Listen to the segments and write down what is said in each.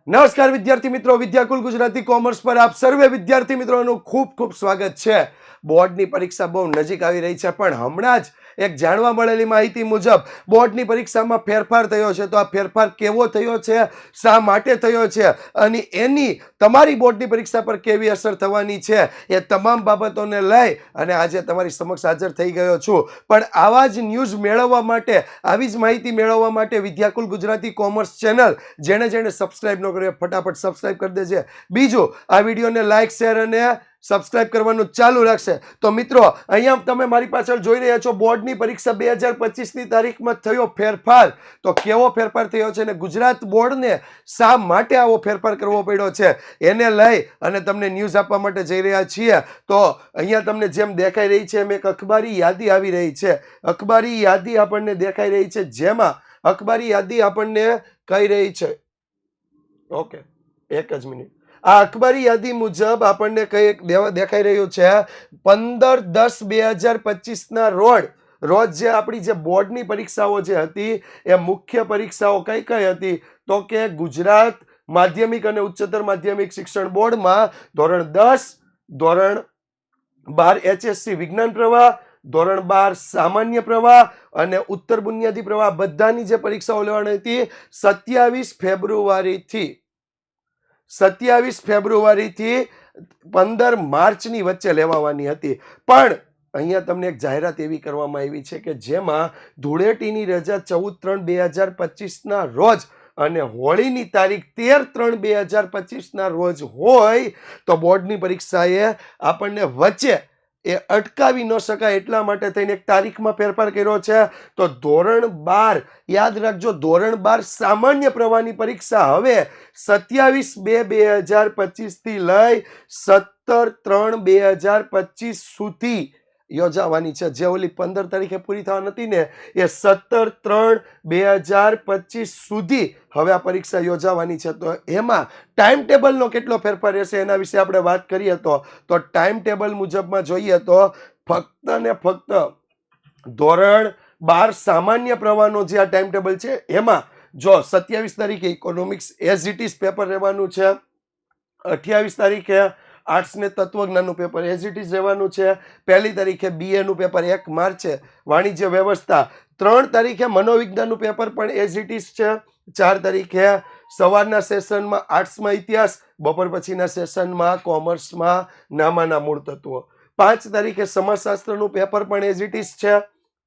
નમસ્કાર વિદ્યાર્થી મિત્રો, વિદ્યાકુલ ગુજરાતી કોમર્સ પર આપ સર્વે વિદ્યાર્થી મિત્રોનું ખૂબ ખૂબ સ્વાગત છે. બોર્ડની પરીક્ષા બહુ નજીક આવી રહી છે, પણ હમણાં જ એક જાણવા મળેલી માહિતી મુજબ બોર્ડની પરીક્ષામાં ફેરફાર થયો છે. તો આ ફેરફાર કેવો થયો છે, શા માટે થયો છે અને એની તમારી બોર્ડની પરીક્ષા પર કેવી અસર થવાની છે, એ તમામ બાબતોને લઈ અને આજે તમારી સમક્ષ હાજર થઈ ગયો છું. પણ આવા જ ન્યૂઝ મેળવવા માટે, આવી જ માહિતી મેળવવા માટે વિદ્યાકુલ ગુજરાતી કોમર્સ ચેનલ જેણે સબસ્ક્રાઇબ ન કર્યો ફટાફટ સબસ્ક્રાઇબ કરી દેજે. બીજું, આ વિડીયોને લાઇક, શેર અને સબસ્ક્રાઇબ કરવાનું ચાલુ રાખશે. તો મિત્રો, અહીંયા તમે મારી પાછળ જોઈ રહ્યા છો બોર્ડની પરીક્ષા 2025ની તારીખમાં થયો ફેરફાર. તો કેવો ફેરફાર થયો છે અને ગુજરાત બોર્ડને શા માટે આવો ફેરફાર કરવો પડ્યો છે, એને લઈ અને તમને ન્યૂઝ આપવા માટે જઈ રહ્યા છીએ. તો અહીંયા તમને જેમ દેખાઈ રહી છે એમ એક અખબારી યાદી આવી રહી છે. અખબારી યાદી આપણને દેખાઈ રહી છે, જેમાં અખબારી યાદી આપણને કહી રહી છે, ઓકે, એક જ મિનિટ. આ અખબારી યાદી મુજબ આપણને કઈ દેખાઈ રહ્યું છે 15/10/2025 રોજ જે આપણી જે બોર્ડની પરીક્ષાઓ જે હતી એ મુખ્ય પરીક્ષાઓ કઈ કઈ હતી, તો કે ગુજરાત માધ્યમિક અને ઉચ્ચતર માધ્યમિક શિક્ષણ બોર્ડમાં ધોરણ 10, ધોરણ 12 HSC વિજ્ઞાન પ્રવાહ, ધોરણ 12 સામાન્ય પ્રવાહ અને ઉત્તર બુનિયાદી પ્રવાહ બધાની જે પરીક્ષાઓ લેવાની હતી 27 ફેબ્રુઆરીથી 15 માર્ચની વચ્ચે લેવાની હતી. પણ અહીંયા તમને એક જાહેરાત એવી કરવામાં આવી છે કે જેમાં ધૂળેટીની રજા 14/3/2025 રોજ અને હોળીની તારીખ 13/3/2025 રોજ હોય તો બોર્ડની પરીક્ષાએ આપણને વચ્ચે એ અટકાવી ન શકાય એટલા માટે થઈને એક તારીખમાં ફેરફાર કર્યો છે. તો ધોરણ 12, યાદ રાખજો, ધોરણ 12 સામાન્ય પ્રવાહની પરીક્ષા હવે 27/2/2025 થી લઈ 17/3/2025 સુધી યોજાવાની છે. જે ઓલી 15 તારીખે પૂરી થવા નથી ને, એ 17/3/2025 સુધી હવે આ પરીક્ષા યોજાવાની છે. તો એમાં ટાઈમ ટેબલનો કેટલો ફેરફાર રહેશે એના વિશે આપણે વાત કરીએ તો ટાઈમ ટેબલ મુજબમાં જોઈએ તો ફક્ત ને ફક્ત ધોરણ 12 સામાન્ય પ્રવાહનો જે આ ટાઈમ ટેબલ છે એમાં જો 27 તારીખે economics as it is paper રહેવાનું છે, 28 તારીખે આર્ટ્સ ને તત્વજ્ઞાનનું પેપર એઝ ઇટ ઇઝ રહેવાનું છે, 1 તારીખે BA નું પેપર, 1 માર્ચે વાણિજ્ય વ્યવસ્થા, 3 તારીખે મનોવિજ્ઞાનનું પેપર પણ એઝ ઇટ ઇઝ છે, 4 તારીખે સવારના સેશનમાં આર્ટ્સમાં ઇતિહાસ, બપોર પછીના સેશનમાં કોમર્સમાં નામાના મૂળ તત્વો, 5 તારીખે સમાજશાસ્ત્રનું પેપર પણ એઝ ઇટ ઇઝ છે,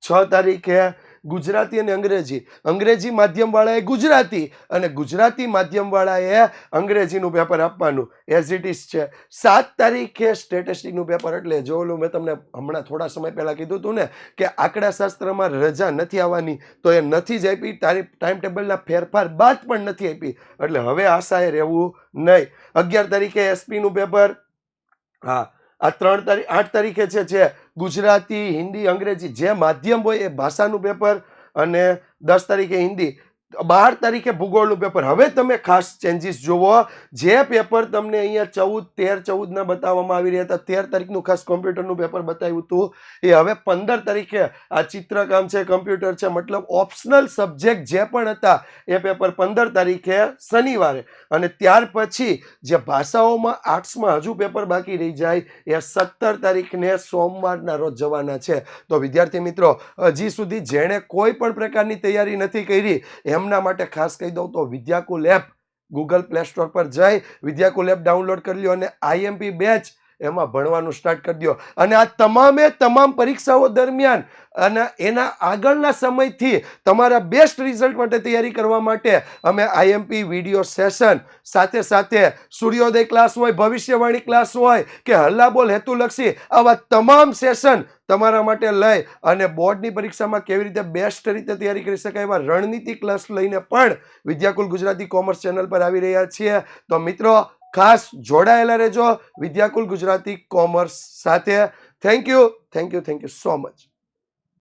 6 તારીખે ગુજરાતી અને અંગ્રેજી માધ્યમવાળાએ ગુજરાતી અને ગુજરાતી માધ્યમવાળાએ અંગ્રેજીનું પેપર આપવાનું એઝ ઇટ ઇઝ છે. 7 તારીખે સ્ટેટિસ્ટિકનું પેપર, એટલે જો ઓલું મેં તમને હમણાં થોડા સમય પહેલાં કીધું હતું ને કે આંકડાશાસ્ત્રમાં રજા નથી આવવાની, તો એ નથી જ આપી. ટાઈમ ટેબલના ફેરફાર બાદ પણ નથી આપી, એટલે હવે આશાએ રહેવું નહીં. 11 તારીખે એસપીનું પેપર, હા, આ 8 તારીખે છે ગુજરાતી, હિન્દી, અંગ્રેજી જે માધ્યમ હોય એ ભાષાનું પેપર અને 10 તારીખે હિન્દી, 12 તારીખે ભૂગોળનું પેપર. હવે તમે ખાસ ચેન્જીસ જુઓ, જે પેપર તમને અહીંયા 13 ના બતાવવામાં આવી રહ્યા હતા, 13 તારીખનું ખાસ કોમ્પ્યુટરનું પેપર બતાવ્યું હતું, એ હવે 15 તારીખે આ ચિત્રકામ છે, કમ્પ્યુટર છે, મતલબ ઓપ્શનલ સબ્જેક્ટ જે પણ હતા એ પેપર 15 તારીખે શનિવારે, અને ત્યાર પછી જે ભાષાઓમાં આર્ટ્સમાં હજુ પેપર બાકી રહી જાય એ 17 તારીખને સોમવારના રોજ જવાના છે. તો વિદ્યાર્થી મિત્રો, હજી સુધી જેણે કોઈ પણ પ્રકારની તૈયારી નથી કરી એમના માટે ખાસ કહી દઉં તો Vidyakul app Google play store પર જઈ વિદ્યાકુલ એપ ડાઉનલોડ કરી લ્યો અને IMP બેચ એમાં ભણવાનું સ્ટાર્ટ કરી દો. અને આ તમામ પરીક્ષાઓ દરમિયાન અને એના આગળના સમયથી તમારા બેસ્ટ રિઝલ્ટ માટે તૈયારી કરવા માટે અમે IMP વિડીયો સેશન સાથે સૂર્યોદય ક્લાસ હોય, ભવિષ્યવાણી ક્લાસ હોય કે હલ્લાબોલ હેતુલક્ષી આવા તમામ સેશન તમારા માટે લઈ અને બોર્ડની પરીક્ષામાં કેવી રીતે બેસ્ટ રીતે તૈયારી કરી શકાય એવા રણનીતિ ક્લાસ લઈને પણ વિદ્યાકુલ ગુજરાતી કોમર્સ ચેનલ પર આવી રહ્યા છીએ. તો મિત્રો, ખાસ જોડાયેલા રહેજો વિદ્યાકુલ ગુજરાતી કોમર્સ સાથે. Thank you so much.